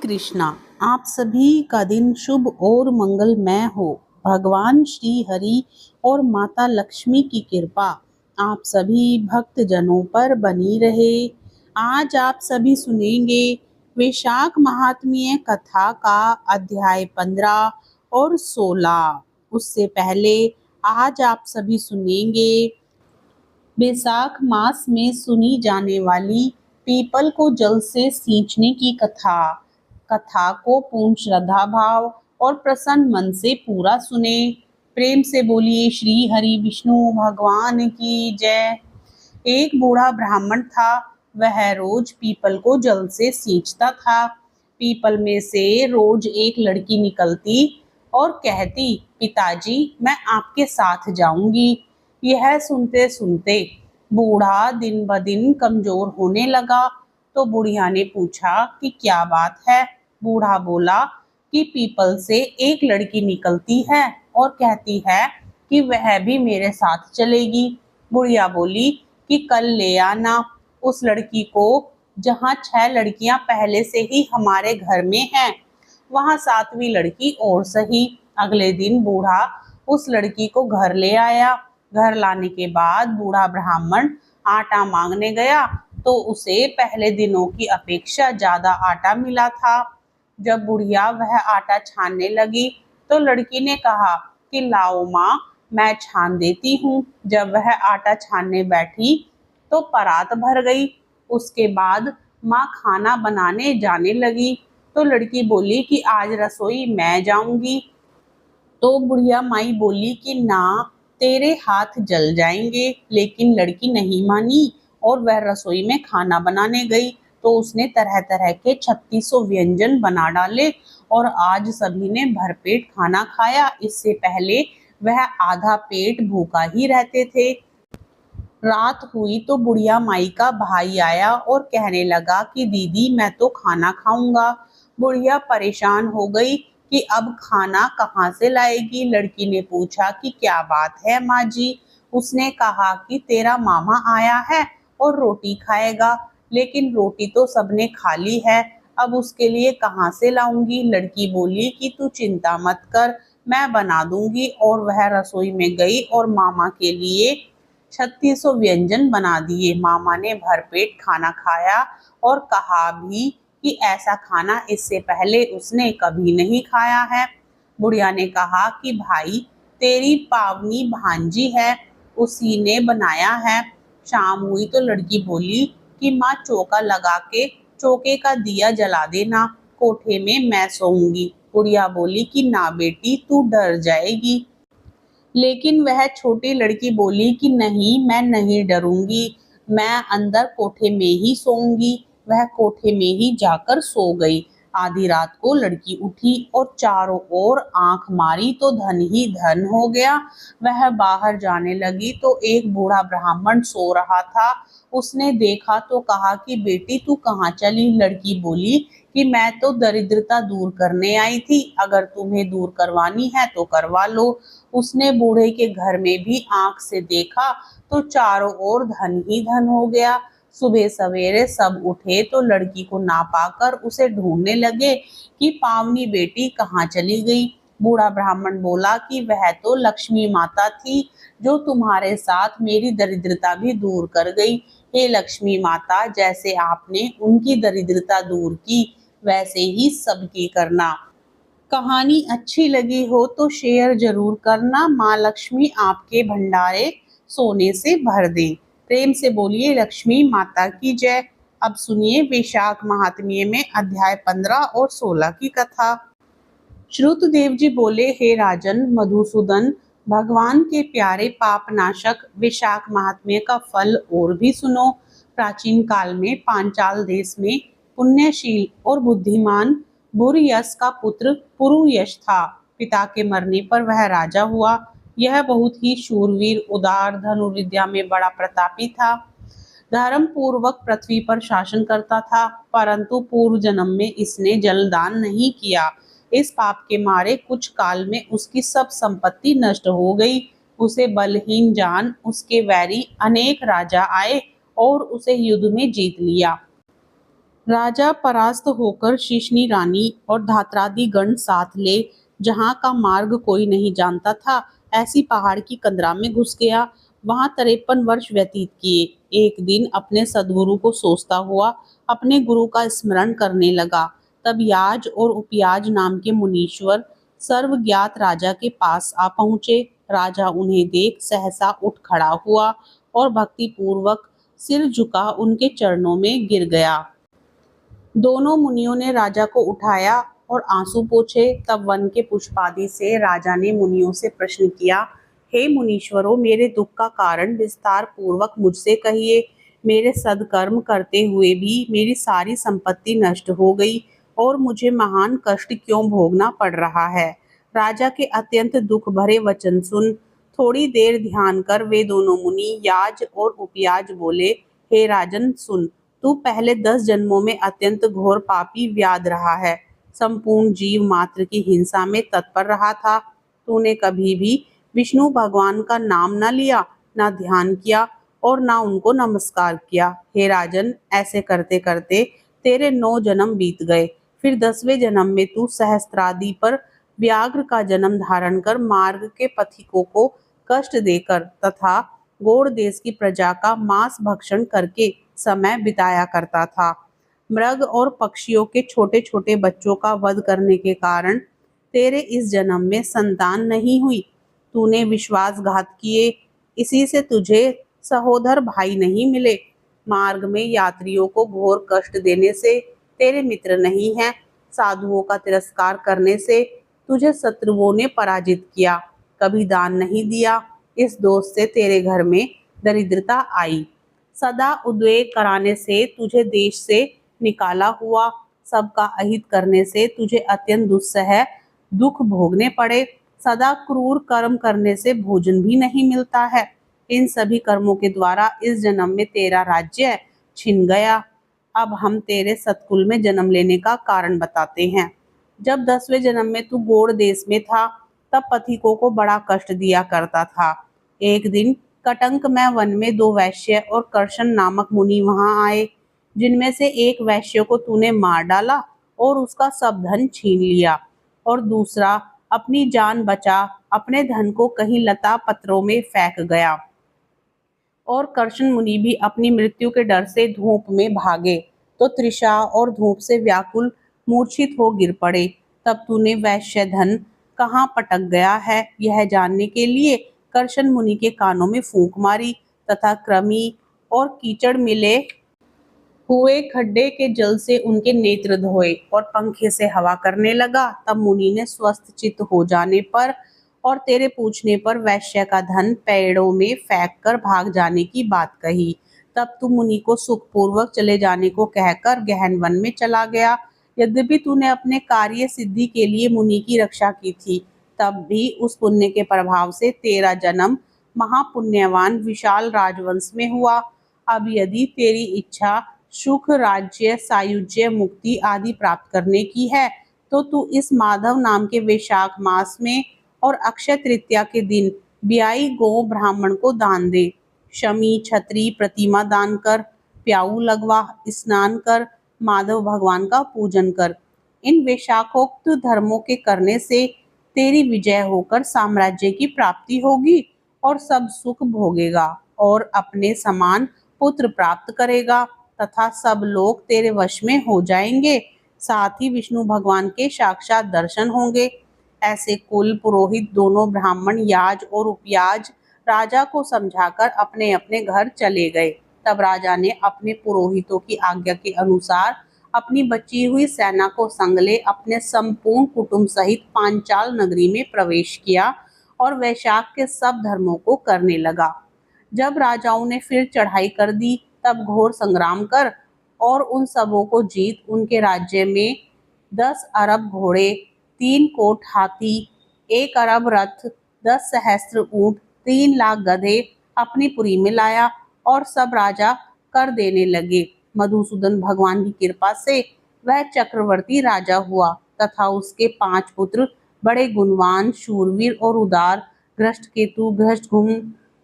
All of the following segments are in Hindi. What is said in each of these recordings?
कृष्णा। आप सभी का दिन शुभ और मंगलमय हो। भगवान श्री हरि और माता लक्ष्मी की कृपा आप सभी भक्त जनों पर बनी रहे। आज आप सभी सुनेंगे वैशाख महात्म्य कथा का अध्याय 15 और 16। उससे पहले आज आप सभी सुनेंगे वैशाख मास में सुनी जाने वाली पीपल को जल से सींचने की कथा। कथा को पूर्ण श्रद्धा भाव और प्रसन्न मन से पूरा सुने। प्रेम से बोलिए श्री हरि विष्णु भगवान की जय। एक बूढ़ा ब्राह्मण था। वह रोज पीपल को जल से सींचता था। पीपल में से रोज एक लड़की निकलती और कहती, पिताजी मैं आपके साथ जाऊंगी। यह सुनते सुनते बूढ़ा दिन ब दिन कमजोर होने लगा। तो बुढ़िया ने पूछा कि क्या बात है। बूढ़ा बोला कि पीपल से एक लड़की निकलती है और कहती है कि वह भी मेरे साथ चलेगी। बुढ़िया बोली कि कल ले आना उस लड़की को, जहाँ 6 लड़कियां पहले से ही हमारे घर में हैं, वहां 7वीं लड़की और सही। अगले दिन बूढ़ा उस लड़की को घर ले आया। घर लाने के बाद बूढ़ा ब्राह्मण आटा मांगने गया तो उसे पहले दिनों की अपेक्षा ज्यादा आटा मिला था। जब बुढ़िया वह आटा छानने लगी तो लड़की ने कहा कि लाओ माँ, मैं छान देती हूँ। जब वह आटा छानने बैठी तो परात भर गई। उसके बाद माँ खाना बनाने जाने लगी तो लड़की बोली कि आज रसोई मैं जाऊंगी। तो बुढ़िया माई बोली कि ना, तेरे हाथ जल जाएंगे। लेकिन लड़की नहीं मानी और वह रसोई में खाना बनाने गई तो उसने तरह तरह के 3600 व्यंजन बना डाले और आज सभी ने भरपेट खाना खाया। इससे पहले वह आधा पेट भूखा ही रहते थे। रात हुई तो बुढ़िया माई का भाई आया और कहने लगा कि दीदी मैं तो खाना खाऊंगा। बुढ़िया परेशान हो गई कि अब खाना कहाँ से लाएगी। लड़की ने पूछा कि क्या बात है माँ जी। उसने कहा कि तेरा मामा आया है और रोटी खाएगा, लेकिन रोटी तो सबने खा ली है, अब उसके लिए कहाँ से लाऊंगी। लड़की बोली कि तू चिंता मत कर, मैं बना दूंगी। और वह रसोई में गई और मामा के लिए 3600 व्यंजन बना दिए। मामा ने भरपेट खाना खाया और कहा भी कि ऐसा खाना इससे पहले उसने कभी नहीं खाया है। बुढ़िया ने कहा कि भाई तेरी पावनी भांजी है, उसी ने बनाया है। शाम हुई तो लड़की बोली कि माँ चौका लगा के चौके का दिया जला देना, कोठे में मैं सोऊंगी। बुढ़िया बोली कि ना बेटी, तू डर जाएगी। लेकिन वह छोटी लड़की बोली कि नहीं, मैं नहीं डरूंगी, मैं अंदर कोठे में ही सोऊंगी। वह कोठे में ही जाकर सो गई। आधी रात को लड़की उठी और चारों ओर आंख मारी तो धन ही धन हो गया। वह बाहर जाने लगी तो एक बूढ़ा ब्राह्मण सो रहा था। उसने देखा तो कहा कि बेटी तू कहाँ चली। लड़की बोली कि मैं तो दरिद्रता दूर करने आई थी, अगर तुम्हें दूर करवानी है तो करवा लो। उसने बूढ़े के घर में भी आंख से देखा तो चारों ओर धन ही धन हो गया। सुबह सवेरे सब उठे तो लड़की को ना पाकर उसे ढूंढने लगे कि पावनी बेटी कहाँ चली गई। बूढ़ा ब्राह्मण बोला कि वह तो लक्ष्मी माता थी, जो तुम्हारे साथ मेरी दरिद्रता भी दूर कर गई। हे लक्ष्मी माता, जैसे आपने उनकी दरिद्रता दूर की वैसे ही सबकी करना। कहानी अच्छी लगी हो तो शेयर जरूर करना। माँ लक्ष्मी आपके भंडारे सोने से भर दे। प्रेम से बोलिए लक्ष्मी माता की जय। अब सुनिए वैशाख महात्म्य में अध्याय 15 और 16 की कथा। श्रुतदेव जी बोले, हे राजन मधुसूदन, भगवान के प्यारे पाप नाशक वैशाख महात्म्य का फल और भी सुनो। प्राचीन काल में पांचाल देश में पुण्यशील और बुद्धिमान भूरियश का पुत्र पुरुयश था। पिता के मरने पर वह राजा हुआ। यह बहुत ही शूरवीर, उदार, धनुर्विद्या में बड़ा प्रतापी था। धर्म पूर्वक पृथ्वी पर शासन करता था, परंतु पूर्व जन्म में इसने जलदान नहीं किया। इस पाप के मारे कुछ काल में उसकी सब संपत्ति नष्ट हो गई। उसे बलहीन जान उसके वैरी अनेक राजा आए और उसे युद्ध में जीत लिया। राजा परास्त होकर शिशनी रानी और धात्रादि गण साथ ले जहाँ का मार्ग कोई नहीं जानता था, ऐसी पहाड़ की कंदरा में घुस गया। वहां 53 वर्ष व्यतीत किए। एक दिन अपने सदगुरु को सोचता हुआ अपने गुरु का स्मरण करने लगा। तब याज और उपयाज नाम के मुनीश्वर सर्वज्ञात राजा के पास आ पहुंचे। राजा उन्हें देख सहसा उठ खड़ा हुआ और भक्ति पूर्वक सिर झुका उनके चरणों में गिर गया। दोनों मुनियों ने राजा को उठाया और आंसू पोंछे। तब वन के पुष्पादि से राजा ने मुनियों से प्रश्न किया, हे मुनीश्वरों, मेरे दुख का कारण विस्तार पूर्वक मुझसे कहिए। मेरे सदकर्म करते हुए भी मेरी सारी संपत्ति नष्ट हो गई और मुझे महान कष्ट क्यों भोगना पड़ रहा है। राजा के अत्यंत दुख भरे वचन सुन थोड़ी देर ध्यान कर वे दोनों मुनि याज और उपयाज बोले, हे राजन सुन, तू पहले 10 जन्मों में अत्यंत घोर पापी व्याध रहा है। संपूर्ण जीव मात्र की हिंसा में तत्पर रहा था। तूने कभी भी विष्णु भगवान का नाम न लिया, न ध्यान किया और न उनको नमस्कार किया। हे राजन, ऐसे करते करते तेरे 9 जन्म बीत गए। फिर 10वें जन्म में तू सहस्त्रादि पर व्याघ्र का जन्म धारण कर मार्ग के पथिकों को कष्ट देकर तथा गौड़ देश की प्रजा का मांस भक्षण करके समय बिताया करता था। मृग और पक्षियों के छोटे छोटे बच्चों का वध करने के कारण तेरे इस जन्म में संतान नहीं हुई। तूने विश्वासघात किए, इसी से तुझे सहोदर भाई नहीं मिले। मार्ग में यात्रियों को घोर कष्ट देने से तेरे मित्र नहीं हैं। साधुओं का तिरस्कार करने से तुझे शत्रुओं ने पराजित किया। कभी दान नहीं दिया, इस दोष से तेरे घर में दरिद्रता आई। सदा उद्वेग कराने से तुझे देश से निकाला हुआ। सबका अहित करने से तुझे अत्यंत दुस्सह दुख भोगने पड़े। सदा क्रूर कर्म करने से भोजन भी नहीं मिलता है। इन सभी कर्मों के द्वारा इस जन्म में तेरा राज्य छिन गया। अब हम तेरे सतकुल में जन्म लेने का कारण बताते हैं। जब 10वें जन्म में तू गौड़ देश में था, तब पथिकों को बड़ा कष्ट दिया करता था। एक दिन कटंकमय वन में 2 वैश्य और कर्शन नामक मुनि वहां आए, जिनमें से एक वैश्य को तूने मार डाला और उसका सब धन छीन लिया, और दूसरा अपनी जान बचा अपने धन को कहीं लता पत्रों में फेंक गया। और कर्शन मुनि भी अपनी मृत्यु के डर से धूप में भागे तो तृषा और धूप से व्याकुल मूर्छित हो गिर पड़े। तब तूने वैश्य धन कहाँ पटक गया है, यह जानने के लिए कर्शन मुनि के कानों में फूंक मारी तथा कृमि और कीचड़ मिले हुए खड्डे के जल से उनके नेत्र धोए और पंखे से हवा करने लगा। तब मुनि ने स्वस्थ चित्त हो जाने पर और तेरे पूछने पर वैश्य का धन पेड़ों में फेंक कर भाग जाने की बात कही। तब तू मुनि को सुखपूर्वक चले जाने को कहकर गहन वन में चला गया। यद्यपि तूने अपने कार्य सिद्धि के लिए मुनि की रक्षा की थी, तब भी उस पुण्य के प्रभाव से तेरा जन्म महापुण्यवान विशाल राजवंश में हुआ। अब यदि तेरी इच्छा सुख, राज्य, सायुज्य, मुक्ति आदि प्राप्त करने की है, तो तू इस माधव नाम के वैशाख मास में और अक्षय तृतीया के दिन ब्याई गौ ब्राह्मण को दान दे। शमी, छतरी, प्रतिमा दान कर, प्याऊ लगवा, स्नान कर, माधव भगवान का पूजन कर। इन वैशाखोक्त धर्मों के करने से तेरी विजय होकर साम्राज्य की प्राप्ति होगी और सब सुख भोगेगा और अपने समान पुत्र प्राप्त करेगा तथा सब लोग तेरे वश में हो जाएंगे। साथ ही विष्णु भगवान के साक्षात दर्शन होंगे। ऐसे कुल पुरोहित दोनों ब्राह्मण याज और उपयाज राजा को समझाकर अपने अपने घर चले गए। तब राजा ने अपने पुरोहितों की आज्ञा के अनुसार अपनी बची हुई सेना को संग ले अपने संपूर्ण कुटुंब सहित पांचाल नगरी में प्रवेश किया और वैशाख के सब धर्मों को करने लगा। जब राजाओं ने फिर चढ़ाई कर दी, तब घोर संग्राम कर और उन सबों को जीत उनके राज्य में 10 अरब घोड़े, 3 कोट हाथी, 1 अरब रथ, 10 सहस्त्र ऊंट, 3 लाख गधे अपनी पुरी में लाया और सब राजा कर देने लगे। मधुसूदन भगवान की कृपा से वह चक्रवर्ती राजा हुआ तथा उसके 5 पुत्र बड़े गुणवान, शूरवीर और उदार घृष्टकेतु, घृष्टघुम,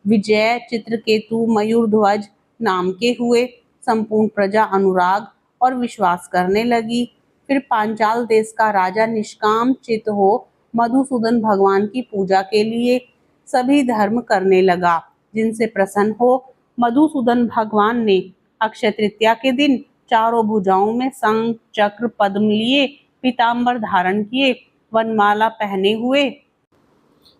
विजय, चित्रकेतु, मयूरध्वज नाम के हुए। संपूर्ण प्रजा अनुराग और विश्वास करने लगी। फिर पांचाल देश का राजा निष्काम चित्त हो मधुसूदन भगवान की पूजा के लिए सभी धर्म करने लगा, जिनसे प्रसन्न हो मधुसूदन भगवान ने अक्षय तृतीया के दिन चारों भुजाओं में शंख चक्र पद्म लिए, पीताम्बर धारण किए, वनमाला पहने हुए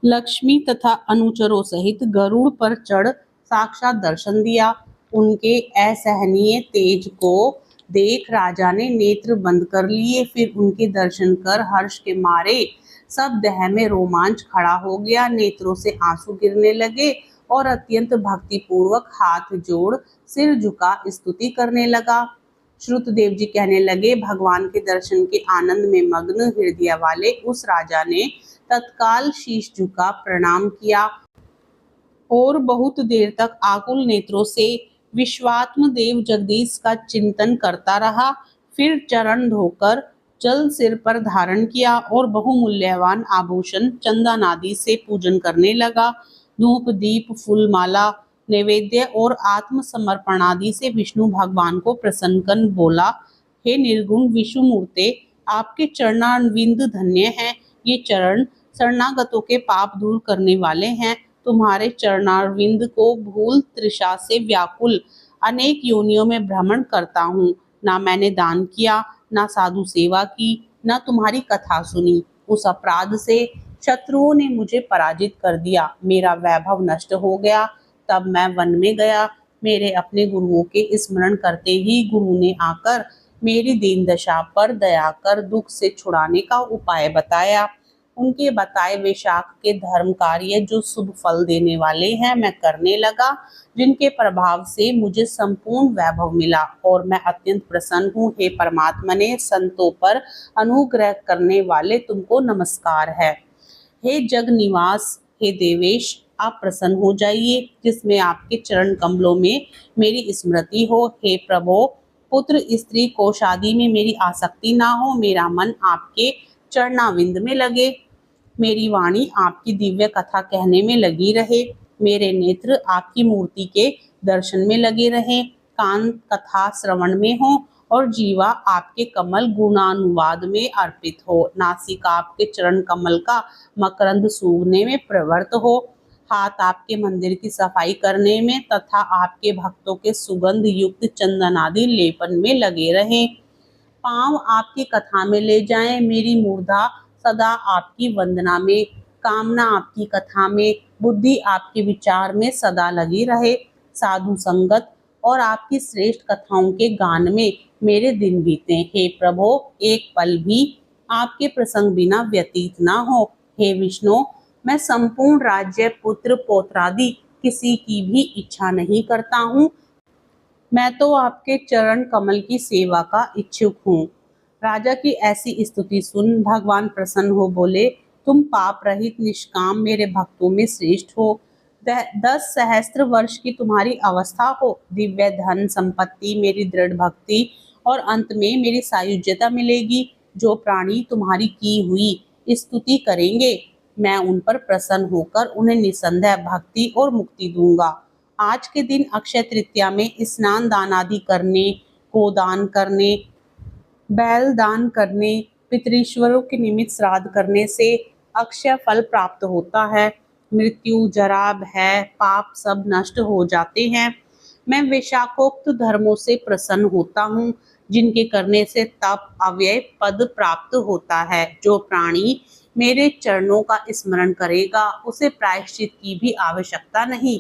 लक्ष्मी तथा अनुचरों सहित गरुड़ पर चढ़ साक्षात दर्शन दिया। उनके असहनीय तेज को देख राजा ने नेत्र बंद कर लिए। फिर उनके दर्शन कर हर्ष के मारे सब देह में रोमांच खड़ा हो गया, नेत्रों से आंसू गिरने लगे और अत्यंत भक्ति पूर्वक हाथ जोड़ सिर झुका स्तुति करने लगा। श्रुतदेव जी कहने लगे, भगवान के दर्शन के आनंद में मग्न हृदय वाले उस राजा ने तत्काल शीश झुका प्रणाम किया और बहुत देर तक आकुल नेत्रों से विश्वात्म देव जगदीश का चिंतन करता रहा। फिर चरण धोकर जल सिर पर धारण किया और बहुमूल्यवान आभूषण चंदन आदि से पूजन करने लगा। धूप दीप फूल माला नैवेद्य और आत्मसमर्पण आदि से विष्णु भगवान को प्रसन्न कर बोला, हे निर्गुण विष्णु मूर्ते, आपके चरणारविंद धन्य हैं। ये चरण शरणागतों के पाप दूर करने वाले हैं। तुम्हारे चरणारविंद को भूल तृषा से व्याकुल अनेक योनियों में भ्रमण करता हूँ। ना मैंने दान किया, ना साधु सेवा की, ना तुम्हारी कथा सुनी। उस अपराध से शत्रुओं ने मुझे पराजित कर दिया, मेरा वैभव नष्ट हो गया। तब मैं वन में गया। मेरे अपने गुरुओं के स्मरण करते ही गुरु ने आकर मेरी दीन दशा पर दया कर दुख से छुड़ाने का उपाय बताया। उनके बताए वे शाख के धर्म कार्य जो शुभ फल देने वाले हैं मैं करने लगा, जिनके प्रभाव से मुझे संपूर्ण वैभव मिला और मैं अत्यंत प्रसन्न हूँ। हे परमात्मा ने संतों पर अनुग्रह करने वाले तुमको नमस्कार है। हे जग निवास, हे देवेश, आप प्रसन्न हो जाइए, जिसमें आपके चरण कमलों में मेरी स्मृति हो। हे प्रभो, पुत्र स्त्री को शादी में मेरी आसक्ति ना हो, मेरा मन आपके चरणाविंद में लगे, मेरी वाणी आपकी दिव्य कथा कहने में लगी रहे, मेरे नेत्र आपकी मूर्ति के दर्शन में लगे रहें, कान कथा श्रवण में हो और जीवा आपके कमल गुणानुवाद में अर्पित हो, नासिका आपके चरण कमल का मकरंद सूंघने में प्रवृत्त हो, हाथ आपके मंदिर की सफाई करने में तथा आपके भक्तों के सुगंध युक्त चंदन आदि लेपन में लगे रहें, पांव आपकी कथा में ले जाएं, मेरी मूर्धा सदा आपकी वंदना में, कामना आपकी कथा में, बुद्धि आपके विचार में सदा लगी रहे, साधु संगत और आपकी श्रेष्ठ कथाओं के गान में मेरे दिन बीते। हे प्रभो, एक पल भी आपके प्रसंग बिना व्यतीत ना हो। हे विष्णु, मैं संपूर्ण राज्य पुत्र पौत्रादि किसी की भी इच्छा नहीं करता हूँ, मैं तो आपके चरण कमल की सेवा का इच्छुक हूँ। राजा की ऐसी स्तुति सुन भगवान प्रसन्न हो बोले, तुम पाप रहित निष्काम मेरे भक्तों में श्रेष्ठ हो। 10 सहस्त्र वर्ष की तुम्हारी अवस्था हो, दिव्य धन संपत्ति, मेरी दृढ़ भक्ति और अंत में मेरी सायुज्यता मिलेगी। जो प्राणी तुम्हारी की हुई स्तुति करेंगे, मैं उन पर प्रसन्न होकर उन्हें निसंदेह भक्ति और मुक्ति दूंगा। आज के दिन अक्षय तृतीया में स्नान दान आदि करने, गोदान करने, बैल दान करने, पितृश्वरों के निमित्त श्राद्ध करने से अक्षय फल प्राप्त होता है। मृत्यु, जरा, भय, पाप सब नष्ट हो जाते हैं। मैं विशाखोक्त धर्मों से प्रसन्न होता हूँ, जिनके करने से तप अव्यय पद प्राप्त होता है। जो प्राणी मेरे चरणों का स्मरण करेगा, उसे प्रायश्चित की भी आवश्यकता नहीं।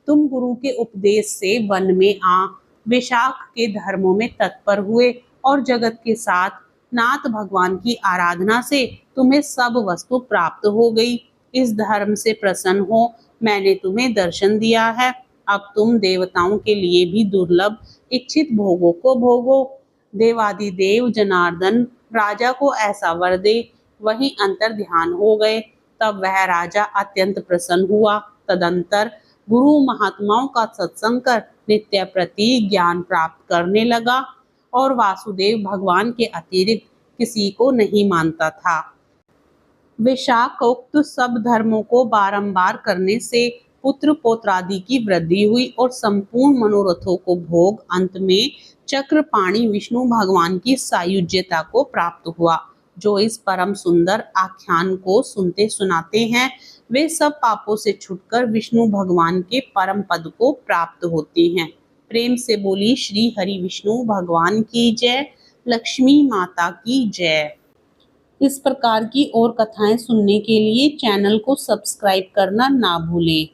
तुम गुरु के उपदेश से वन में आ विशाख के धर्मों में तत्पर हुए और जगत के साथ नाथ भगवान की आराधना से तुम्हें सब वस्तु प्राप्त हो गई। इस धर्म से प्रसन्न हो मैंने तुम्हें दर्शन दिया है। अब तुम देवताओं के लिए भी दुर्लभ इच्छित भोगों को भोगो। देवादिदेव जनार्दन राजा को ऐसा वर दे। वहीं अंतर ध्यान हो गए। तब वह राजा अत्यंत प्रसन्न हुआ। तदंतर गुरु महात्माओं का सत्संग कर नित्य प्रति ज्ञान प्राप्त करने लगा और वासुदेव भगवान के अतिरिक्त किसी को नहीं मानता था। विशाखोक्त सब धर्मों को बारंबार करने से पुत्र पौत्रादि की वृद्धि हुई और संपूर्ण मनोरथों को भोग अंत में चक्रपाणि विष्णु भगवान की सायुज्यता को प्राप्त हुआ। जो इस परम सुंदर आख्यान को सुनते सुनाते हैं वे सब पापों से छूटकर विष्णु भगवान के परम पद को प्राप्त होते हैं। प्रेम से बोली श्री हरि विष्णु भगवान की जय, लक्ष्मी माता की जय। इस प्रकार की और कथाएं सुनने के लिए चैनल को सब्सक्राइब करना ना भूलें।